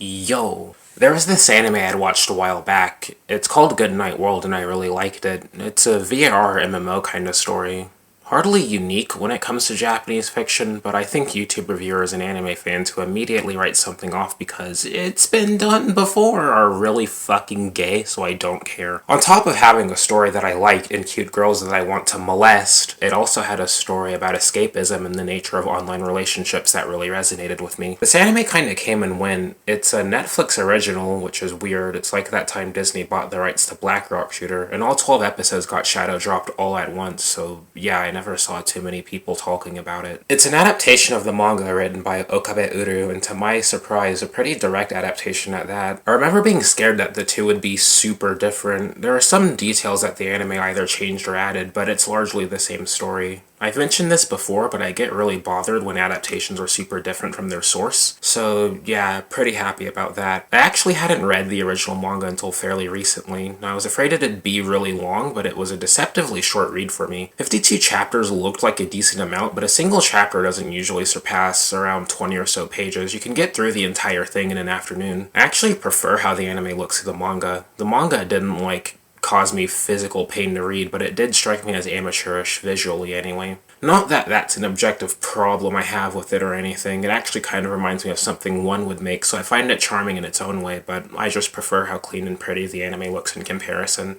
Yo, there was this anime I'd watched a while back. It's called Good Night World and I really liked it. It's a VR MMO kind of story. Hardly unique when it comes to Japanese fiction, but I think YouTube reviewers and anime fans who immediately write something off because it's been done before are really fucking gay, so I don't care. On top of having a story that I liked and cute girls that I want to molest, it also had a story about escapism and the nature of online relationships that really resonated with me. This anime kinda came and went. It's a Netflix original, which is weird. It's like that time Disney bought the rights to Black Rock Shooter, and all 12 episodes got shadow dropped all at once, so yeah, I never saw too many people talking about it. It's an adaptation of the manga written by Okabe Uru, and to my surprise, a pretty direct adaptation at that. I remember being scared that the two would be super different. There are some details that the anime either changed or added, but it's largely the same story. I've mentioned this before, but I get really bothered when adaptations are super different from their source. So yeah, pretty happy about that. I actually hadn't read the original manga until fairly recently. I was afraid it'd be really long, but it was a deceptively short read for me. 52 chapters looked like a decent amount, but a single chapter doesn't usually surpass around 20 or so pages. You can get through the entire thing in an afternoon. I actually prefer how the anime looks to the manga. The manga didn't cause me physical pain to read, but it did strike me as amateurish visually anyway. Not that that's an objective problem I have with it or anything, it actually kind of reminds me of something one would make, so I find it charming in its own way, but I just prefer how clean and pretty the anime looks in comparison.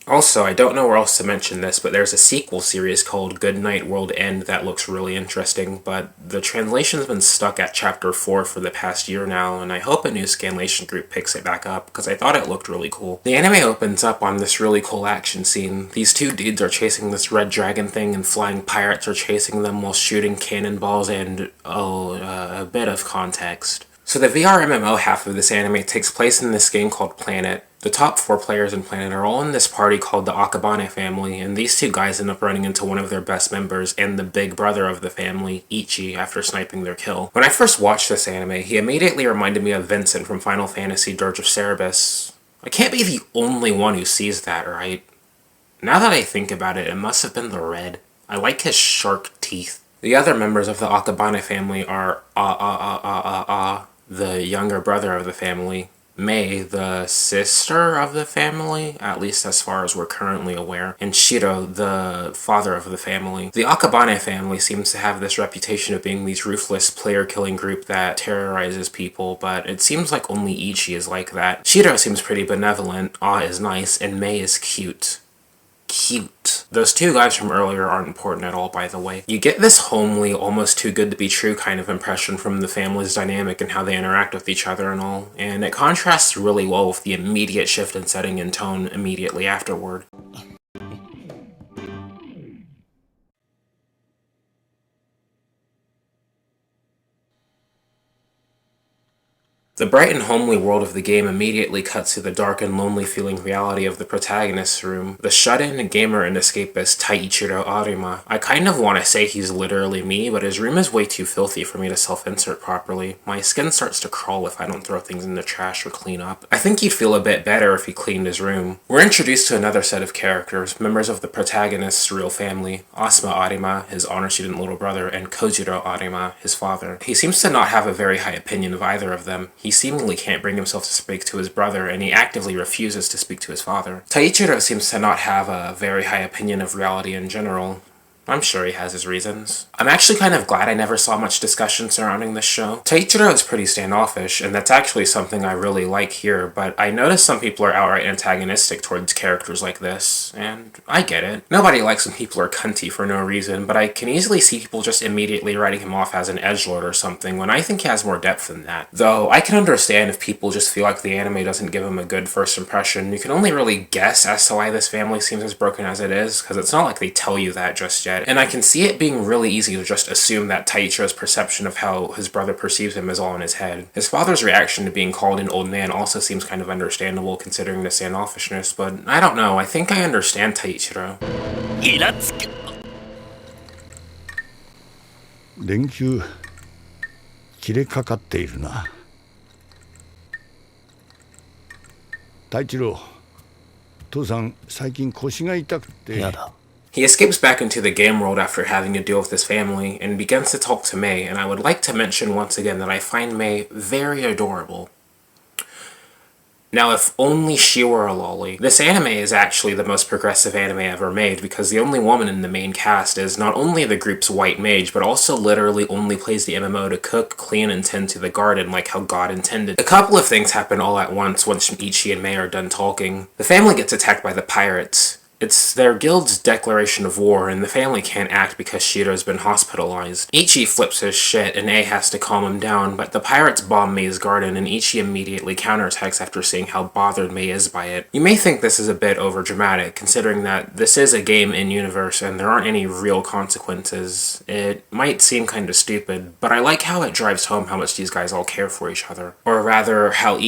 Also, I don't know where else to mention this, but there's a sequel series called Good Night World End that looks really interesting, but the translation's been stuck at chapter 4 for the past year now, and I hope a new scanlation group picks it back up, because I thought it looked really cool. The anime opens up on this really cool action scene. These two dudes are chasing this red dragon thing, and flying pirates are chasing them while shooting cannonballs and, a bit of context. So the VR MMO half of this anime takes place in this game called Planet. The top 4 players in Planet are all in this party called the Akabane family, and these two guys end up running into one of their best members and the big brother of the family, Ichi, after sniping their kill. When I first watched this anime, he immediately reminded me of Vincent from Final Fantasy Dirge of Cerberus. I can't be the only one who sees that, right? Now that I think about it, it must have been the red. I like his shark teeth. The other members of the Akabane family are the younger brother of the family, Mei, the sister of the family, at least as far as we're currently aware, and Shiro, the father of the family. The Akabane family seems to have this reputation of being these ruthless player-killing group that terrorizes people, but it seems like only Ichi is like that. Shiro seems pretty benevolent, is nice, and Mei is cute. Cute. Those two guys from earlier aren't important at all, by the way. You get this homely, almost too good to be true kind of impression from the family's dynamic and how they interact with each other and all, and it contrasts really well with the immediate shift in setting and tone immediately afterward. The bright and homely world of the game immediately cuts to the dark and lonely feeling reality of the protagonist's room. The shut-in, gamer, and escapist Taiichiro Arima. I kind of want to say he's literally me, but his room is way too filthy for me to self-insert properly. My skin starts to crawl if I don't throw things in the trash or clean up. I think he'd feel a bit better if he cleaned his room. We're introduced to another set of characters, members of the protagonist's real family. Asuma Arima, his honor student little brother, and Kojiro Arima, his father. He seems to not have a very high opinion of either of them. He seemingly can't bring himself to speak to his brother, and he actively refuses to speak to his father. Taiichiro seems to not have a very high opinion of reality in general. I'm sure he has his reasons. I'm actually kind of glad I never saw much discussion surrounding this show. Taiichiro is pretty standoffish, and that's actually something I really like here, but I notice some people are outright antagonistic towards characters like this, and I get it. Nobody likes when people are cunty for no reason, but I can easily see people just immediately writing him off as an edgelord or something when I think he has more depth than that. Though, I can understand if people just feel like the anime doesn't give him a good first impression. You can only really guess as to why this family seems as broken as it is, because it's not like they tell you that just yet. And I can see it being really easy to just assume that Taichiro's perception of how his brother perceives him is all in his head. His father's reaction to being called an old man also seems kind of understandable considering the standoffishness, but I don't know, I think I understand Taichiro. 連休切れかかっているな。太一郎、父さん最近腰が痛くて。やだ。He escapes back into the game world after having to deal with his family and begins to talk to Mei, and I would like to mention once again that I find Mei very adorable. Now, if only she were a lolly. This anime is actually the most progressive anime ever made because the only woman in the main cast is not only the group's white mage, but also literally only plays the MMO to cook, clean, and tend to the garden like how God intended. A couple of things happen all at once Ichi and Mei are done talking. The family gets attacked by the pirates. It's their guild's declaration of war, and the family can't act because Shiro's been hospitalized. Ichi flips his shit, and A has to calm him down, but the pirates bomb Mei's garden, and Ichi immediately counterattacks after seeing how bothered Mei is by it. You may think this is a bit overdramatic, considering that this is a game in-universe and there aren't any real consequences. It might seem kinda stupid, but I like how it drives home how much these guys all care for each other. Or rather, how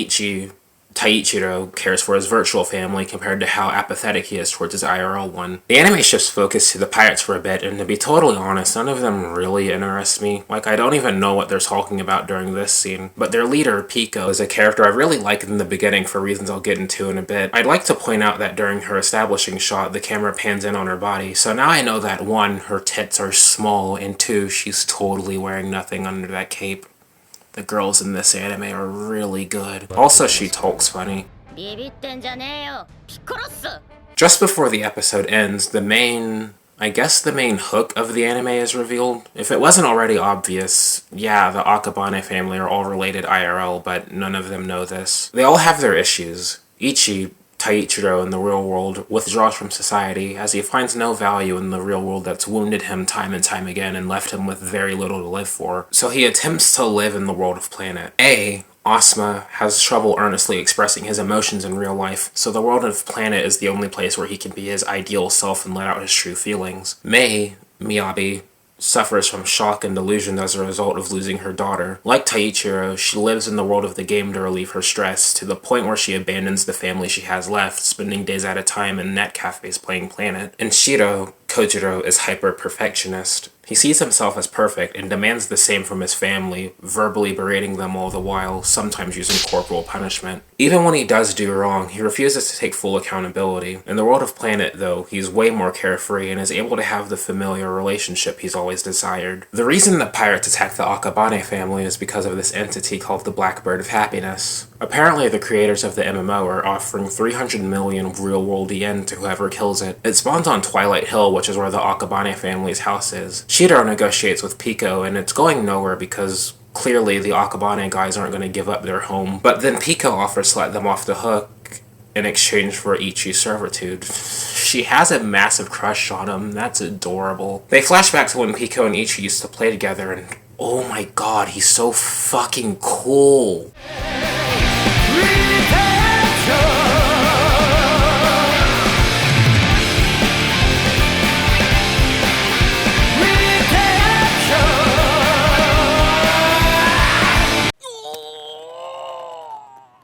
Taichiro cares for his virtual family compared to how apathetic he is towards his IRL one. The anime shifts focus to the pirates for a bit, and to be totally honest, none of them really interest me. Like, I don't even know what they're talking about during this scene. But their leader, Pico, is a character I really liked in the beginning for reasons I'll get into in a bit. I'd like to point out that during her establishing shot, the camera pans in on her body, so now I know that 1, her tits are small, and 2, she's totally wearing nothing under that cape. The girls in this anime are really good. Also, she talks funny. Just before the episode ends, the main hook of the anime is revealed. If it wasn't already obvious, yeah, the Akabane family are all related IRL, but none of them know this. They all have their issues. Ichi, Taichiro in the real world, withdraws from society as he finds no value in the real world that's wounded him time and time again and left him with very little to live for. So he attempts to live in the world of Planet. Asuma has trouble earnestly expressing his emotions in real life, so the world of Planet is the only place where he can be his ideal self and let out his true feelings. Miyabi, suffers from shock and delusion as a result of losing her daughter. Like Taichiro, she lives in the world of the game to relieve her stress, to the point where she abandons the family she has left, spending days at a time in net cafes playing Planet. And Kojiro is hyper-perfectionist. He sees himself as perfect and demands the same from his family, verbally berating them all the while, sometimes using corporal punishment. Even when he does do wrong, he refuses to take full accountability. In the world of Planet, though, he's way more carefree and is able to have the familiar relationship he's always desired. The reason the pirates attack the Akabane family is because of this entity called the Blackbird of Happiness. Apparently, the creators of the MMO are offering 300 million real-world yen to whoever kills it. It spawns on Twilight Hill, which is where the Akabane family's house is. Shiro negotiates with Pico, and it's going nowhere because clearly the Akabane guys aren't going to give up their home. But then Pico offers to let them off the hook in exchange for Ichi's servitude. She has a massive crush on him. That's adorable. They flash back to when Pico and Ichi used to play together, and oh my god, he's so fucking cool.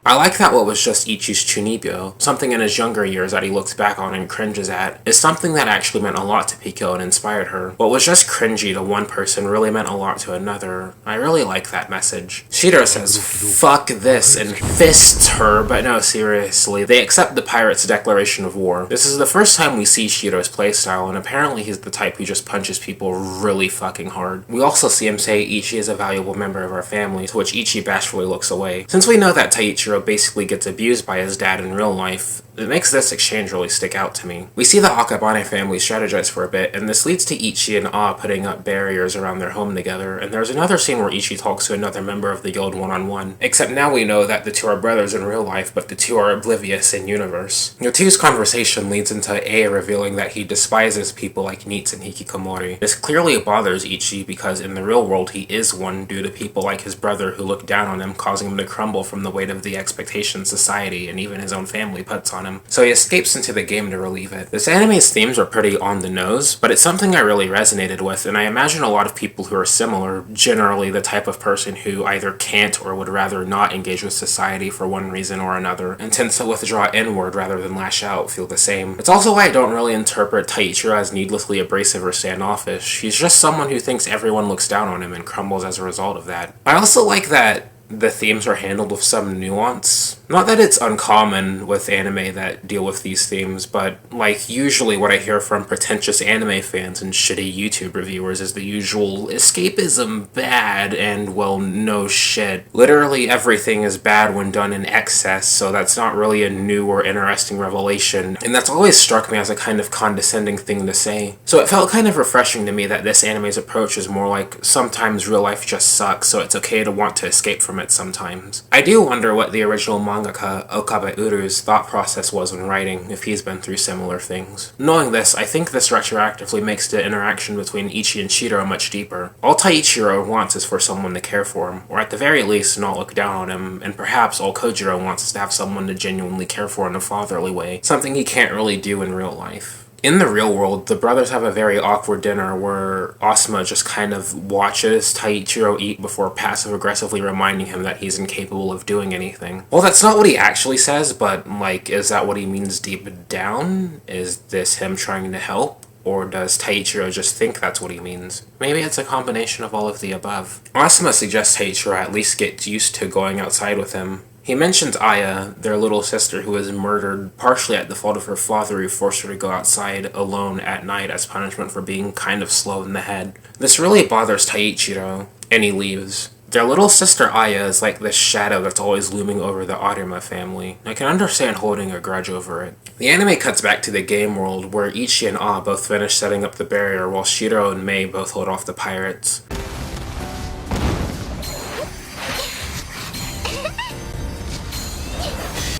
I like that what was just Ichi's chunibyo, something in his younger years that he looks back on and cringes at, is something that actually meant a lot to Pico and inspired her. What was just cringy to one person really meant a lot to another. I really like that message. Shiro says, "Fuck this," and fists her, but no, seriously. They accept the pirates' declaration of war. This is the first time we see Shiro's playstyle, and apparently he's the type who just punches people really fucking hard. We also see him say Ichi is a valuable member of our family, to which Ichi bashfully looks away. Since we know that Taichiro basically gets abused by his dad in real life, it makes this exchange really stick out to me. We see the Akabane family strategize for a bit, and this leads to Ichi and putting up barriers around their home together, and there's another scene where Ichi talks to another member of the guild one-on-one. Except now we know that the two are brothers in real life, but the two are oblivious in universe. The two's conversation leads into A revealing that he despises people like Neats and Hikikomori. This clearly bothers Ichi because in the real world he is one due to people like his brother who look down on him, causing him to crumble from the weight of the expectations society and even his own family puts on him. So he escapes into the game to relieve it. This anime's themes are pretty on the nose, but it's something I really resonated with, and I imagine a lot of people who are similar, generally the type of person who either can't or would rather not engage with society for one reason or another, and tends to withdraw inward rather than lash out, feel the same. It's also why I don't really interpret Taichiro as needlessly abrasive or standoffish. He's just someone who thinks everyone looks down on him and crumbles as a result of that. I also like that the themes are handled with some nuance. Not that it's uncommon with anime that deal with these themes, but like usually what I hear from pretentious anime fans and shitty YouTube reviewers is the usual escapism bad and well no shit. Literally everything is bad when done in excess, so that's not really a new or interesting revelation, and that's always struck me as a kind of condescending thing to say. So it felt kind of refreshing to me that this anime's approach is more like sometimes real life just sucks, so it's okay to want to escape from it sometimes. I do wonder what the original mangaka Okabe Uru's thought process was when writing, if he's been through similar things. Knowing this, I think this retroactively makes the interaction between Ichi and Shiro much deeper. All Taichiro wants is for someone to care for him, or at the very least not look down on him, and perhaps all Kojiro wants is to have someone to genuinely care for in a fatherly way, something he can't really do in real life. In the real world, the brothers have a very awkward dinner where Asuma just kind of watches Taichiro eat before passive-aggressively reminding him that he's incapable of doing anything. Well, that's not what he actually says, but, like, is that what he means deep down? Is this him trying to help? Or does Taichiro just think that's what he means? Maybe it's a combination of all of the above. Asuma suggests Taichiro at least get used to going outside with him. He mentions Aya, their little sister who was murdered partially at the fault of her father who forced her to go outside alone at night as punishment for being kind of slow in the head. This really bothers Taichiro, and he leaves. Their little sister Aya is like this shadow that's always looming over the Arima family. I can understand holding a grudge over it. The anime cuts back to the game world where Ichi and Ah both finish setting up the barrier while Shiro and Mei both hold off the pirates.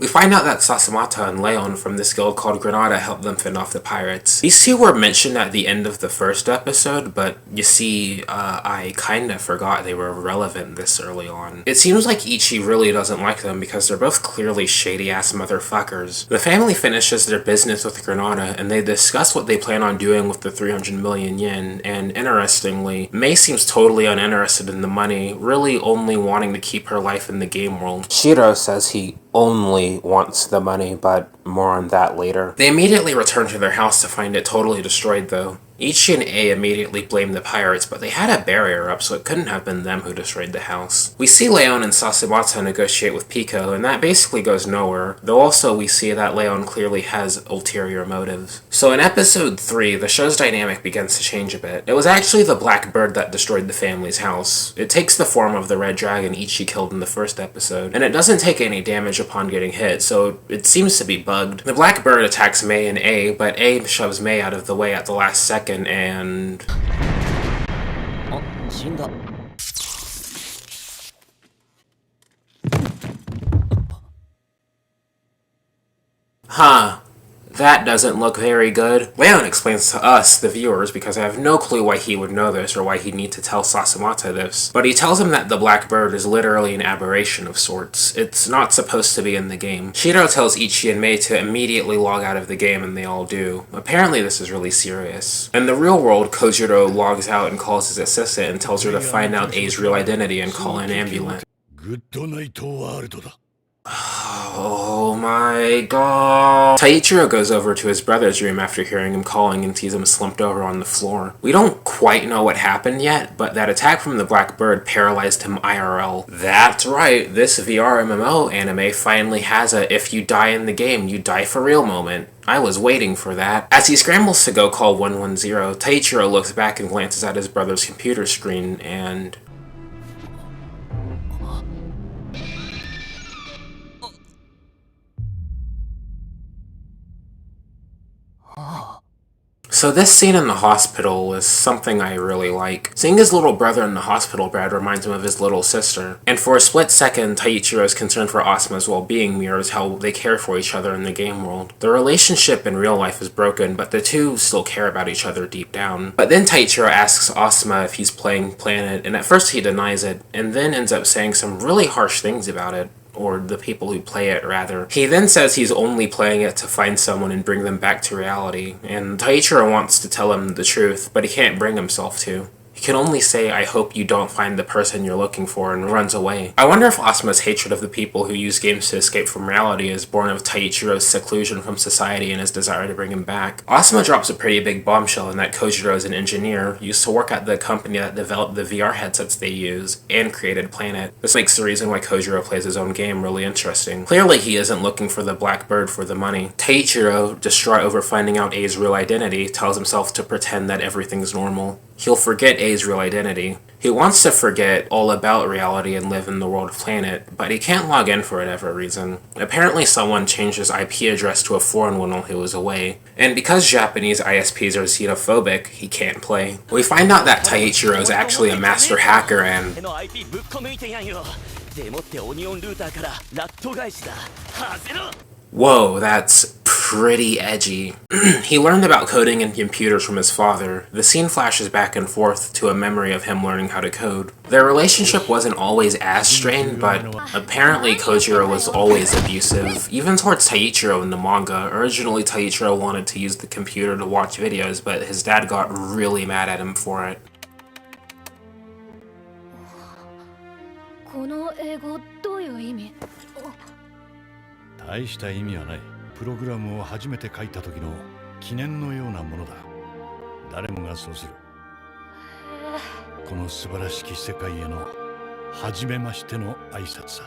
We find out that Sasamata and Leon from this guild called Granada helped them fend off the pirates. These two were mentioned at the end of the first episode, but you see, I kinda forgot they were relevant this early on. It seems like Ichi really doesn't like them because they're both clearly shady-ass motherfuckers. The family finishes their business with Granada, and they discuss what they plan on doing with the 300 million yen, and interestingly, Mei seems totally uninterested in the money, really only wanting to keep her life in the game world. Shiro says he only wants the money, but more on that later. They immediately return to their house to find it totally destroyed though. Ichi and A immediately blame the pirates, but they had a barrier up, so it couldn't have been them who destroyed the house. We see Leon and Sasamata negotiate with Pico, and that basically goes nowhere, though also we see that Leon clearly has ulterior motives. So in episode 3, the show's dynamic begins to change a bit. It was actually the black bird that destroyed the family's house. It takes the form of the red dragon Ichi killed in the first episode, and it doesn't take any damage upon getting hit, so it seems to be bugged. The black bird attacks Mei and A, but A shoves Mei out of the way at the last second, and huh, that doesn't look very good. Leon explains to us, the viewers, because I have no clue why he would know this or why he'd need to tell Sasamata this, but he tells him that the black bird is literally an aberration of sorts. It's not supposed to be in the game. Shiro tells Ichi and Mei to immediately log out of the game, and they all do. Apparently this is really serious. In the real world, Kojiro logs out and calls his assistant and tells her to find out A's real identity and call an ambulance. Oh my god. Taichiro goes over to his brother's room after hearing him calling and sees him slumped over on the floor. We don't quite know what happened yet, but that attack from the black bird paralyzed him IRL. That's right, this VR MMO anime finally has a if you die in the game, you die for real moment. I was waiting for that. As he scrambles to go call 110, Taichiro looks back and glances at his brother's computer screen and... So this scene in the hospital is something I really like. Seeing his little brother in the hospital bed reminds him of his little sister. And for a split second, Taichiro's concern for Asuma's well-being mirrors how they care for each other in the game world. The relationship in real life is broken, but the two still care about each other deep down. But then Taichiro asks Asuma if he's playing Planet, and at first he denies it, and then ends up saying some really harsh things about it. Or the people who play it, rather. He then says he's only playing it to find someone and bring them back to reality, and Taichiro wants to tell him the truth, but he can't bring himself to. He He can only say, "I hope you don't find the person you're looking for," and runs away. I wonder if Asuma's hatred of the people who use games to escape from reality is born of Taichiro's seclusion from society and his desire to bring him back. Asuma drops a pretty big bombshell in that Kojiro is an engineer, used to work at the company that developed the VR headsets they use, and created Planet. This makes the reason why Kojiro plays his own game really interesting. Clearly he isn't looking for the black bird for the money. Taichiro, distraught over finding out A's real identity, tells himself to pretend that everything's normal. He'll forget A's real identity. He wants to forget all about reality and live in the world of Planet, but he can't log in for whatever reason. Apparently someone changed his IP address to a foreign one while he was away, and because Japanese ISPs are xenophobic, he can't play. We find out that Taichiro is actually a master hacker and... Whoa, that's pretty edgy. He learned about coding and computers from his father. The scene flashes back and forth to a memory of him learning how to code. Their relationship wasn't always as strained, but apparently Kojiro was always abusive, even towards Taichiro in the manga. Originally, Taichiro wanted to use the computer to watch videos, but his dad got really mad at him for it. この英語どういう意味？大した意味はない。プログラムを初めて書いた時の記念のようなものだ。誰もがそうする。この素晴らしき世界への初めましての挨拶さ。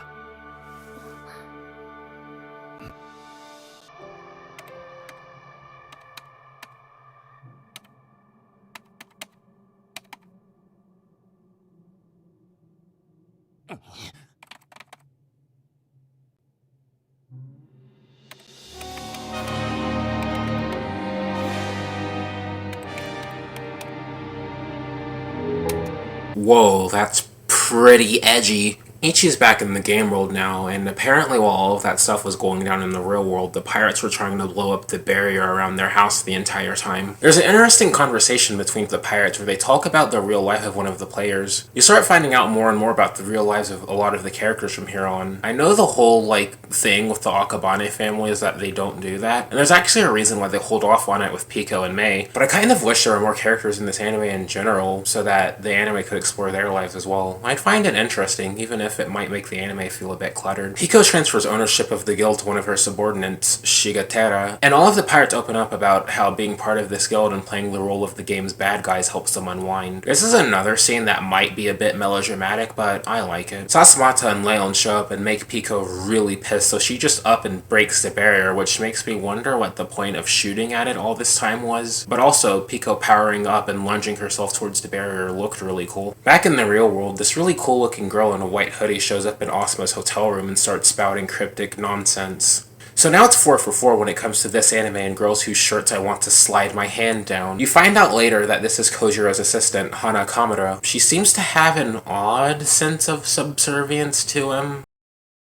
Whoa, that's pretty edgy. Ichi's back in the game world now, and apparently while all of that stuff was going down in the real world, the pirates were trying to blow up the barrier around their house the entire time. There's an interesting conversation between the pirates where they talk about the real life of one of the players. You start finding out more and more about the real lives of a lot of the characters from here on. I know the whole, thing with the Akabane family is that they don't do that, and there's actually a reason why they hold off on it with Pico and Mei, but I kind of wish there were more characters in this anime in general so that the anime could explore their lives as well. I'd find it interesting, even if it might make the anime feel a bit cluttered. Pico transfers ownership of the guild to one of her subordinates, Shigatera, and all of the pirates open up about how being part of this guild and playing the role of the game's bad guys helps them unwind. This is another scene that might be a bit melodramatic, but I like it. Sasamata and Leon show up and make Pico really pissed, so she just up and breaks the barrier, which makes me wonder what the point of shooting at it all this time was. But also, Pico powering up and lunging herself towards the barrier looked really cool. Back in the real world, this really cool looking girl in a white hoodie shows up in Asuma's hotel room and starts spouting cryptic nonsense. So now it's 4 for 4 when it comes to this anime and girls whose shirts I want to slide my hand down. You find out later that this is Kojiro's assistant, Hana Kamura. She seems to have an odd sense of subservience to him.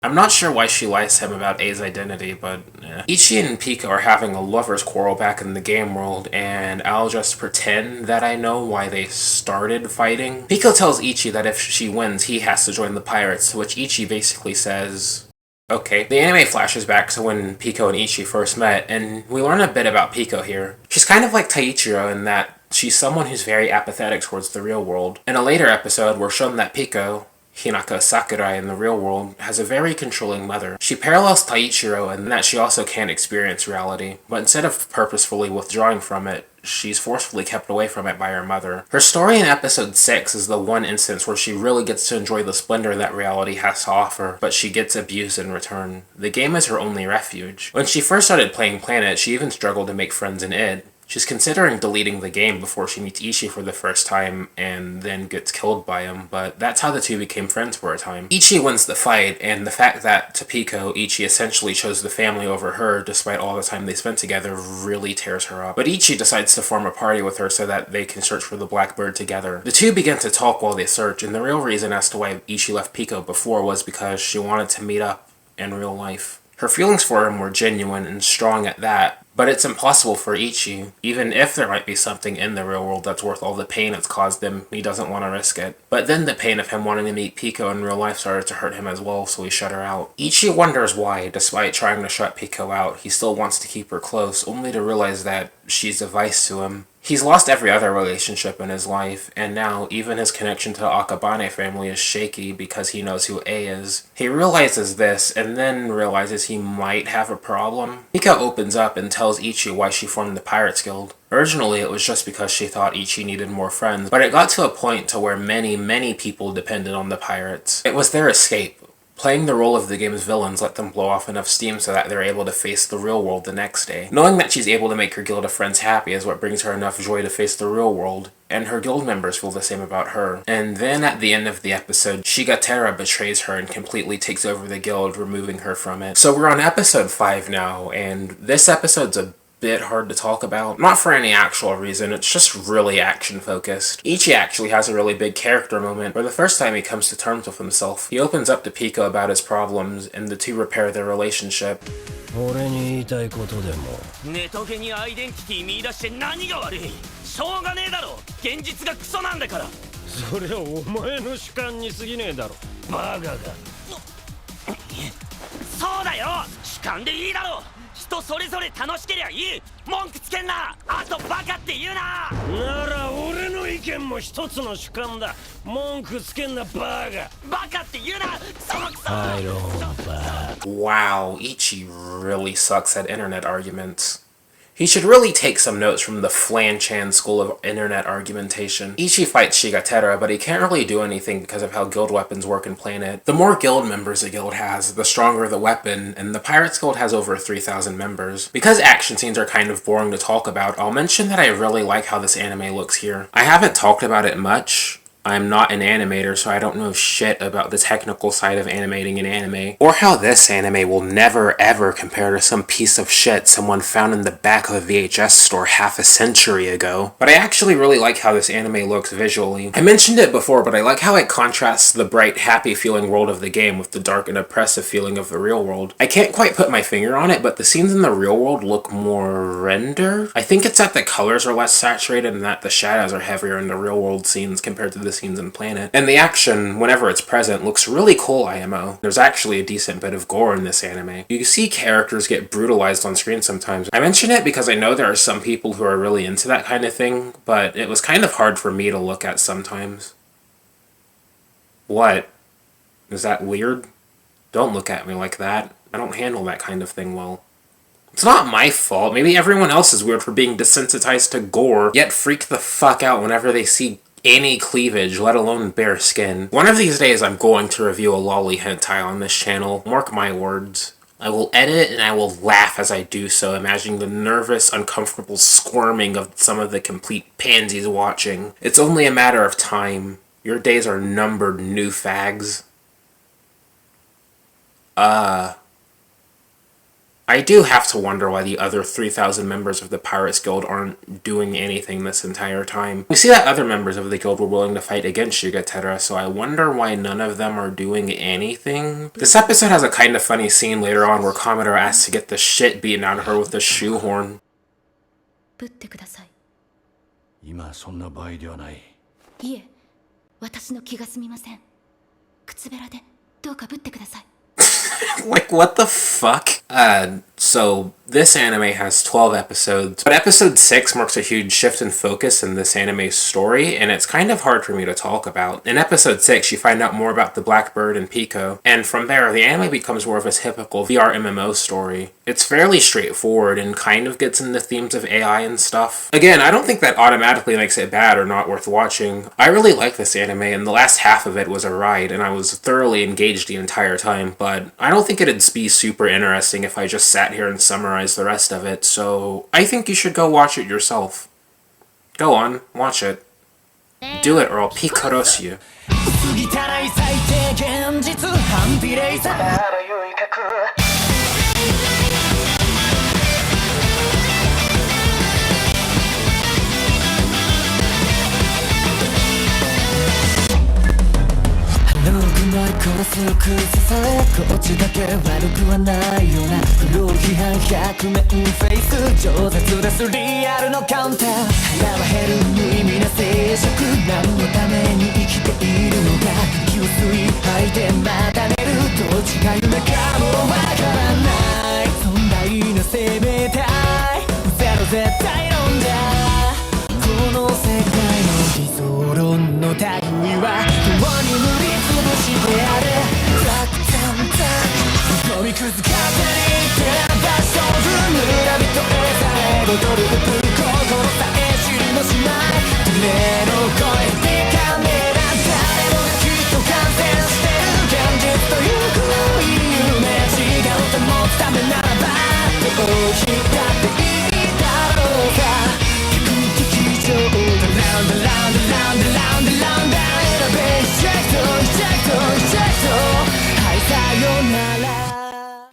I'm not sure why she lies to him about A's identity, but Ichi and Pico are having a lover's quarrel back in the game world, and I'll just pretend that I know why they started fighting. Pico tells Ichi that if she wins, he has to join the pirates, to which Ichi basically says, okay. The anime flashes back to when Pico and Ichi first met, and we learn a bit about Pico here. She's kind of like Taichiro in that she's someone who's very apathetic towards the real world. In a later episode, we're shown that Pico, Hinaka Sakurai in the real world, has a very controlling mother. She parallels Taichiro in that she also can't experience reality, but instead of purposefully withdrawing from it, she's forcefully kept away from it by her mother. Her story in episode 6 is the one instance where she really gets to enjoy the splendor that reality has to offer, but she gets abused in return. The game is her only refuge. When she first started playing Planet, she even struggled to make friends in it. She's considering deleting the game before she meets Ichi for the first time and then gets killed by him, but that's how the two became friends for a time. Ichi wins the fight, and the fact that to Pico, Ichi essentially chose the family over her despite all the time they spent together really tears her up. But Ichi decides to form a party with her so that they can search for the Blackbird together. The two begin to talk while they search, and the real reason as to why Ichi left Pico before was because she wanted to meet up in real life. Her feelings for him were genuine and strong at that, but it's impossible for Ichi. Even if there might be something in the real world that's worth all the pain it's caused him, he doesn't want to risk it. But then the pain of him wanting to meet Pico in real life started to hurt him as well, so he shut her out. Ichi wonders why, despite trying to shut Pico out, he still wants to keep her close, only to realize that she's a vice to him. He's lost every other relationship in his life, and now even his connection to the Akabane family is shaky because he knows who A is. He realizes this, and then realizes he might have a problem. Mika opens up and tells Ichi why she formed the Pirates Guild. Originally, it was just because she thought Ichi needed more friends, but it got to a point to where many people depended on the pirates. It was their escape. Playing the role of the game's villains let them blow off enough steam so that they're able to face the real world the next day. Knowing that she's able to make her guild of friends happy is what brings her enough joy to face the real world, and her guild members feel the same about her. And then at the end of the episode, Shigatera betrays her and completely takes over the guild, removing her from it. So we're on episode 5 now, and this episode's a bit hard to talk about. Not for any actual reason, it's just really action focused. Ichi actually has a really big character moment where the first time he comes to terms with himself, he opens up to Pico about his problems and the two repair their relationship. 俺に言いたいことでもネトゲにアイデンティティ見出して何が悪い。しょうがねえだろ、現実がクソなんだから。それはお前の主観に過ぎねえだろバカが。そうだよ、主観でいいだろ。人それぞれ楽しけりゃいい。文句つけんな。あとバカって言うな。なら俺の意見も一つの主観だ。文句つけんなバカ。バカって言うな。そのクソ。I don't bad. Wow, Ichi really sucks at internet arguments. He should really take some notes from the Flan-chan school of internet argumentation. Ichi fights Shigatera, but he can't really do anything because of how guild weapons work in Planet. The more guild members a guild has, the stronger the weapon, and the Pirates Guild has over 3,000 members. Because action scenes are kind of boring to talk about, I'll mention that I really like how this anime looks here. I haven't talked about it much. I'm not an animator, so I don't know shit about the technical side of animating an anime, or how this anime will never ever compare to some piece of shit someone found in the back of a VHS store half a century ago. But I actually really like how this anime looks visually. I mentioned it before, but I like how it contrasts the bright, happy-feeling world of the game with the dark and oppressive feeling of the real world. I can't quite put my finger on it, but the scenes in the real world look more rendered. I think it's that the colors are less saturated and that the shadows are heavier in the real world scenes compared to the scenes in Planet. And the action, whenever it's present, looks really cool, IMO. There's actually a decent bit of gore in this anime. You see characters get brutalized on screen sometimes. I mention it because I know there are some people who are really into that kind of thing, but it was kind of hard for me to look at sometimes. What? Is that weird? Don't look at me like that. I don't handle that kind of thing well. It's not my fault. Maybe everyone else is weird for being desensitized to gore, yet freak the fuck out whenever they see any cleavage, let alone bare skin. One of these days I'm going to review a lolly hentai on this channel, mark my words. I will edit it and I will laugh as I do so, imagining the nervous, uncomfortable squirming of some of the complete pansies watching. It's only a matter of time. Your days are numbered, new fags. I do have to wonder why the other 3,000 members of the Pirates Guild aren't doing anything this entire time. We see that other members of the guild were willing to fight against Shigatera, so I wonder why none of them are doing anything. This episode has a kind of funny scene later on where Kamado asks to get the shit beaten out of her with a shoehorn. ぶってください。今そんな場合ではない。いえ、私の気が済みません。靴べらでどうかぶってください。Like, what the fuck? So this anime has 12 episodes, but episode 6 marks a huge shift in focus in this anime's story, and it's kind of hard for me to talk about. In episode 6, you find out more about the Blackbird and Pico, and from there, the anime becomes more of a typical VR MMO story. It's fairly straightforward and kind of gets into themes of AI and stuff. Again, I don't think that automatically makes it bad or not worth watching. I really like this anime, and the last half of it was a ride, and I was thoroughly engaged the entire time, but I don't think it'd be super interesting if I just sat here and summarized the rest of it, so I think you should go watch it yourself. Go on, watch it. Do it or I'll picaros you. 殺す崩されこっちだけ悪くはないよな不良批判100面フェイス饒舌ですリアルのカウンター腹は減る無意味な静食何のために生きているのか給水吐いてまた寝るどっちが夢かもわからないそんな生命体ゼロ絶対論だ光